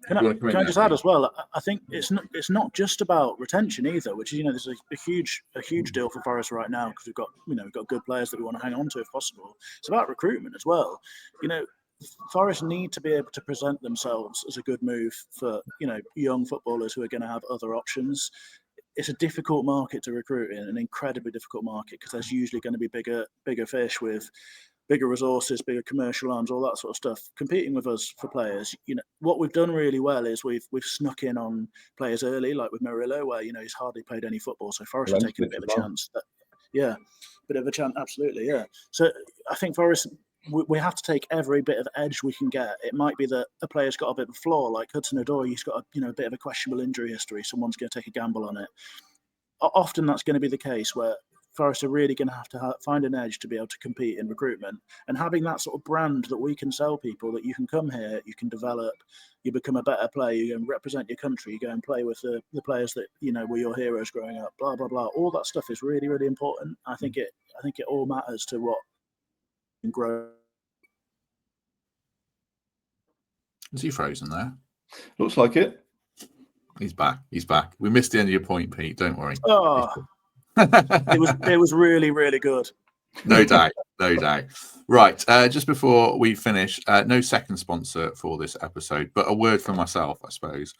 Can I just add as well? I think it's not just about retention either, which is there's a huge deal for Forest right now, because we've got good players that we want to hang on to if possible. It's about recruitment as well. Forest need to be able to present themselves as a good move for young footballers who are going to have other options. It's a difficult market to recruit in, an incredibly difficult market, because there's usually going to be bigger fish with bigger resources, bigger commercial arms, all that sort of stuff, competing with us for players. What we've done really well is we've snuck in on players early, like with Murillo, where he's hardly played any football, so Forest are taking a bit of a chance. Bit of a chance, absolutely, yeah. So I think Forest, we have to take every bit of edge we can get. It might be that a player's got a bit of a flaw, like Hudson-Odoi. He's got a bit of a questionable injury history. Someone's going to take a gamble on it. Often that's going to be the case, where Forest are really going to have to find an edge to be able to compete in recruitment, and having that sort of brand that we can sell people, that you can come here, you can develop, you become a better player, you go and represent your country, you go and play with the players that were your heroes growing up, blah blah blah. All that stuff is really, really important. I think it all matters to what can grow.
Is he frozen there?
Looks like it.
He's back. He's back. We missed the end of your point, Pete. Don't worry.
Oh, it was really, really good.
No doubt. No doubt. Right. Just before we finish, no second sponsor for this episode, but a word for myself, I suppose.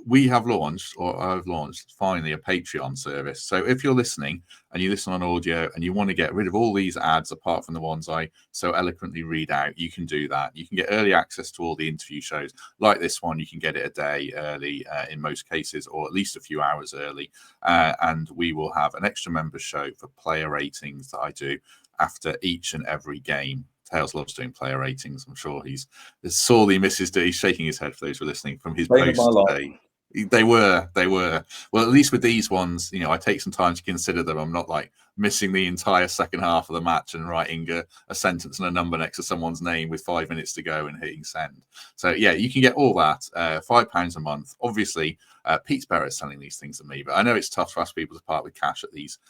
We have launched, or I've launched, finally, a Patreon service. So if you're listening and you listen on audio and you want to get rid of all these ads apart from the ones I so eloquently read out, you can do that. You can get early access to all the interview shows. Like this one, you can get it a day early in most cases, or at least a few hours early. And we will have an extra members show for player ratings that I do after each and every game. Tails loves doing player ratings. I'm sure he's sorely misses. He's shaking his head for those who are listening from his post today. They were. Well, at least with these ones, I take some time to consider them. I'm not like missing the entire second half of the match and writing a sentence and a number next to someone's name with 5 minutes to go and hitting send. So yeah, you can get all that. £5 a month. Obviously, Pete's better at selling these things than me, but I know it's tough to ask people to part with cash at these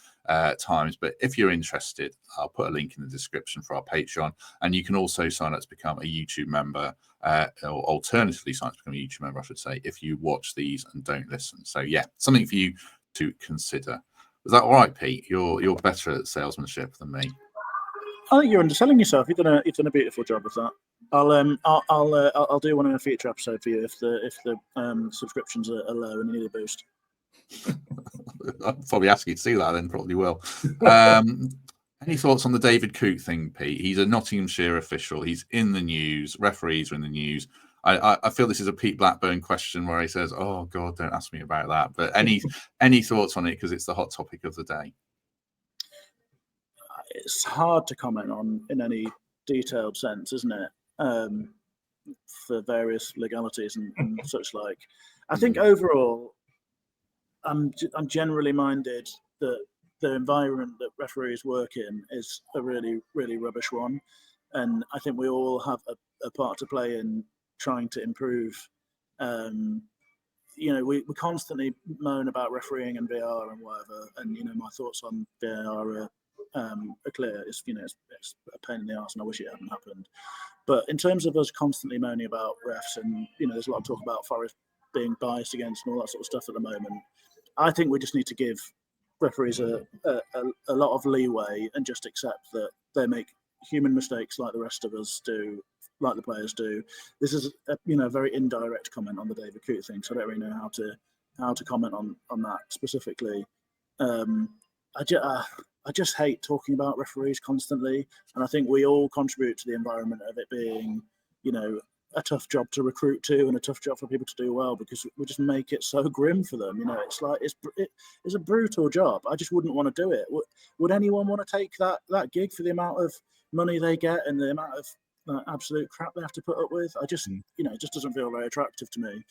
times. But if you're interested, I'll put a link in the description for our Patreon, and you can also sign up to become a YouTube member. Or alternatively sign up to become a YouTube member, I should say, if you watch these and don't listen. So yeah, something for you to consider. Is that all right, Pete? You're better at salesmanship than me.
I think you're underselling yourself. You've done a beautiful job of that. I'll do one in a future episode for you if the subscriptions are low and you need a boost.
I'll probably ask you to do that then. Probably will. Any thoughts on the David Coote thing, Pete? He's a Nottinghamshire official. He's in the news. Referees are in the news. I feel this is a Pete Blackburn question where he says, "Oh God, don't ask me about that." But any thoughts on it, because it's the hot topic of the day?
It's hard to comment on in any detailed sense, isn't it? For various legalities and such like. I think overall, I'm generally minded that the environment that referees work in is a really, really rubbish one. And I think we all have a part to play in trying to improve. We constantly moan about refereeing and VAR and whatever. And, my thoughts on VAR are clear. It's a pain in the arse and I wish it hadn't happened. But in terms of us constantly moaning about refs and, there's a lot of talk about Forest being biased against and all that sort of stuff at the moment. I think we just need to give referees a lot of leeway and just accept that they make human mistakes like the rest of us do, like the players do. This is a very indirect comment on the David Coote thing, so I don't really know how to comment on that specifically. I just hate talking about referees constantly, and I think we all contribute to the environment of it being, a tough job to recruit to and a tough job for people to do well, because we just make it so grim for them. It's like it's a brutal job. I just wouldn't want to do it. Would anyone want to take that gig for the amount of money they get and the amount of absolute crap they have to put up with? I just it just doesn't feel very attractive to me.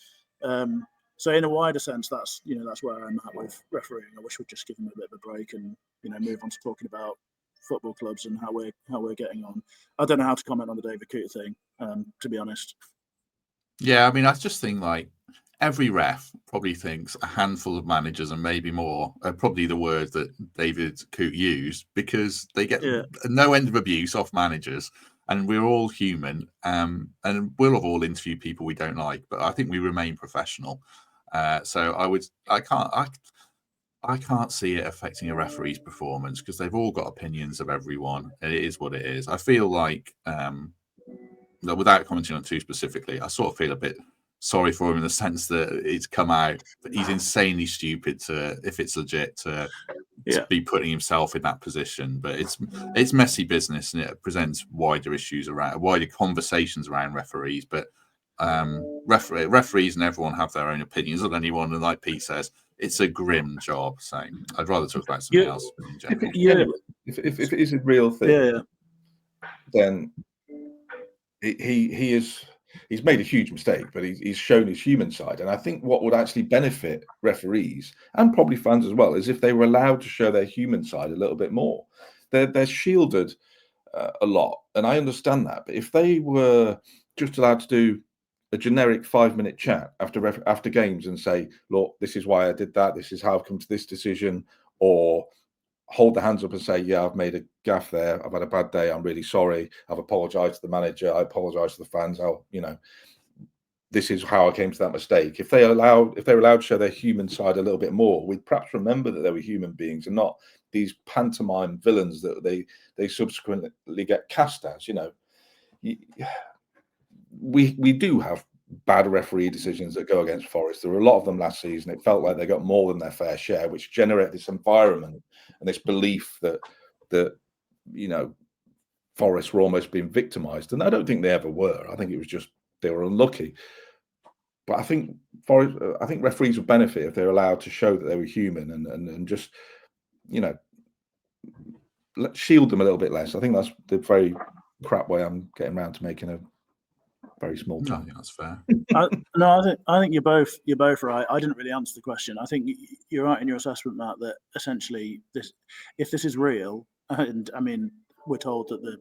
So in a wider sense, that's where I'm at with refereeing. I wish we'd just give them a bit of a break and move on to talking about football clubs and how we're getting on. I don't know how to comment on the David Coote thing, to be honest.
Yeah, I mean, I just think like every ref probably thinks a handful of managers and maybe more are probably the word that David Coote used, because they get no end of abuse off managers, and we're all human, and we'll have all interviewed people we don't like, but I think we remain professional. So I can't see it affecting a referee's performance, because they've all got opinions of everyone. It is what it is. I feel like, without commenting on too specifically, I sort of feel a bit sorry for him in the sense that it's come out that he's insanely stupid if it's legit, to be putting himself in that position. But it's messy business, and it presents wider conversations around referees. But referees and everyone have their own opinions on anyone, and like Pete says, it's a grim job. So I'd rather talk about something else in general.
If it is a real thing, then he's made a huge mistake, but he's shown his human side. And I think what would actually benefit referees and probably fans as well is if they were allowed to show their human side a little bit more. They're shielded a lot, and I understand that. But if they were just allowed to do a generic 5-minute chat after games and say, look, this is why I did that, this is how I've come to this decision, or hold their hands up and say, yeah, I've made a gaffe there, I've had a bad day, I'm really sorry, I've apologized to the manager, I apologize to the fans, this is how I came to that mistake. If they were allowed to show their human side a little bit more, we'd perhaps remember that they were human beings and not these pantomime villains that they subsequently get cast as. You know, we do have bad referee decisions that go against Forest. There were a lot of them last season. It felt like they got more than their fair share, which generate this environment and this belief that you know, Forest were almost being victimised. And I don't think they ever were. I think it was just they were unlucky. But I think referees would benefit if they're allowed to show that they were human and just, you know, shield them a little bit less. I think that's the very crap way I'm getting around to making a very small
No, I
point.
think that's fair.
I think you're both right. I didn't really answer the question. I think you're right in your assessment, Matt, that essentially if this is real, and I mean we're told that the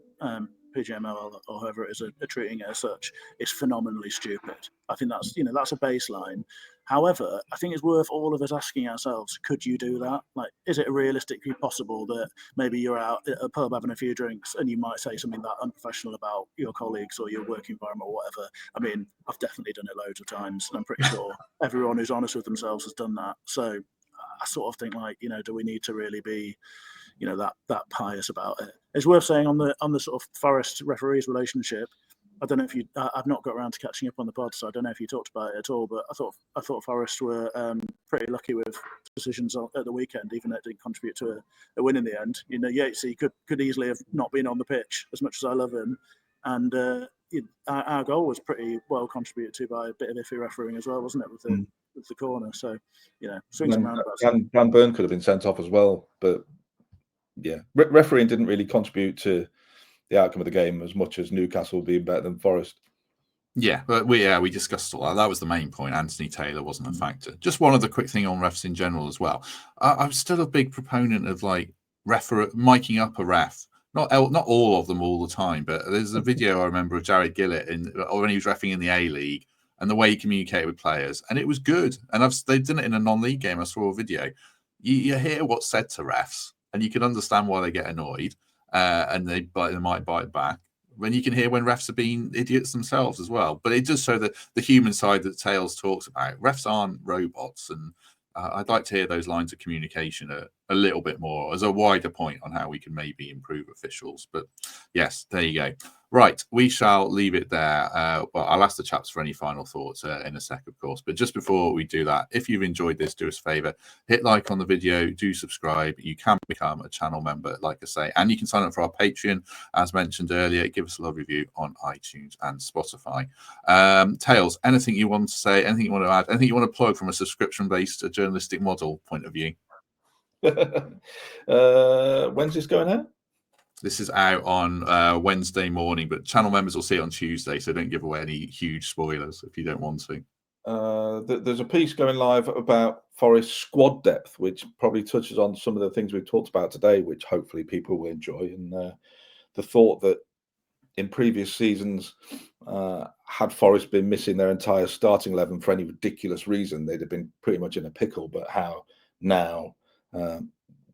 PGMOL or whoever it is are treating it as such, it's phenomenally stupid. I think that's a baseline. However, I think it's worth all of us asking ourselves, could you do that? Like, is it realistically possible that maybe you're out at a pub having a few drinks and you might say something that unprofessional about your colleagues or your work environment or whatever? I mean, I've definitely done it loads of times, and I'm pretty sure everyone who's honest with themselves has done that. So I sort of think, like, do we need to really be that pious about it? It's worth saying on the sort of Forest referees relationship. I don't know if I've not got around to catching up on the pod, so I don't know if you talked about it at all. But I thought Forest were pretty lucky with decisions at the weekend, even though it didn't contribute to a win in the end. Yatesy could easily have not been on the pitch, as much as I love him, and our goal was pretty well contributed to by a bit of iffy refereeing as well, wasn't it, with the corner? So swings and roundabouts.
Blackburn could have been sent off as well, but yeah, refereeing didn't really contribute to the outcome of the game as much as Newcastle being better than Forest.
Yeah, but we discussed all that. That was the main point. Anthony Taylor wasn't a factor. Just one other quick thing on refs in general as well. I'm still a big proponent of like miking up a ref. Not all of them all the time, but there's a video I remember of Jared Gillett when he was reffing in the A-League and the way he communicated with players, and it was good. And they've done it in a non-league game. I saw a video. You hear what's said to refs, and you can understand why they get annoyed, and they might bite back. When you can hear when refs are being idiots themselves as well. But it does show that the human side that Tails talks about. Refs aren't robots, and I'd like to hear those lines of communication a little bit more as a wider point on how we can maybe improve officials. But yes, there you go. Right, we shall leave it there. Well, I'll ask the chaps for any final thoughts in a sec, of course. But just before we do that, if you've enjoyed this, do us a favour, hit like on the video, do subscribe. You can become a channel member, like I say, and you can sign up for our Patreon, as mentioned earlier. Give us a love review on iTunes and Spotify. Tails, anything you want to say, anything you want to add, anything you want to plug from a subscription-based journalistic model point of view?
When's this going out?
This is out on Wednesday morning, but channel members will see it on Tuesday, so don't give away any huge spoilers if you don't want to.
There's a piece going live about Forest squad depth, which probably touches on some of the things we've talked about today, which hopefully people will enjoy. And the thought that in previous seasons, had Forest been missing their entire starting 11 for any ridiculous reason, they'd have been pretty much in a pickle. But how now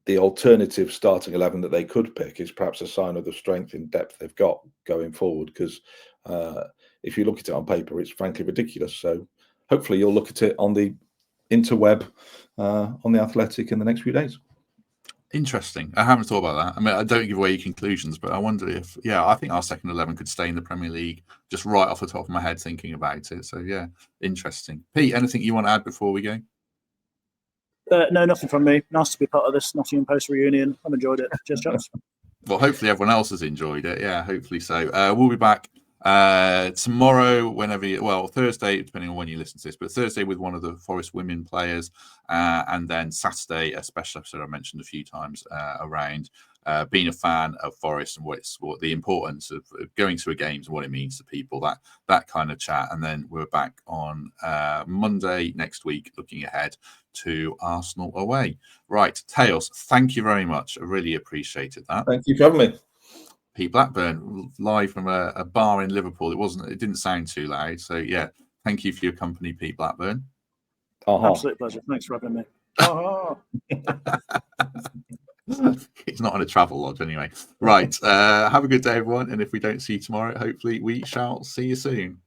the alternative starting 11 that they could pick is perhaps a sign of the strength in depth they've got going forward, because if you look at it on paper, it's frankly ridiculous. So hopefully you'll look at it on the interweb, on the Athletic in the next few days.
Interesting. I haven't thought about that. I mean, I don't give away your conclusions, but I wonder if, I think our second 11 could stay in the Premier League, just right off the top of my head thinking about it. So, yeah, interesting. Pete, anything you want to add before we go?
No, nothing from me. Nice to be part of this Nottingham Post reunion. I've enjoyed it. Cheers, chaps.
Well, hopefully everyone else has enjoyed it. Yeah, hopefully so. We'll be back tomorrow, Thursday, depending on when you listen to this, but Thursday with one of the Forest women players, and then Saturday, a special episode I mentioned a few times around being a fan of Forest and what the importance of going to a games and what it means to people, that kind of chat. And then we're back on Monday next week, looking ahead to Arsenal away. Right, Tails, thank you very much. I really appreciated that.
Thank you for having me.
Pete Blackburn, live from a bar in Liverpool. It didn't sound too loud. So yeah, thank you for your company, Pete Blackburn.
Absolute pleasure. Thanks for having me.
He's not on a travel lodge anyway. Right. Have a good day, everyone. And if we don't see you tomorrow, hopefully we shall see you soon.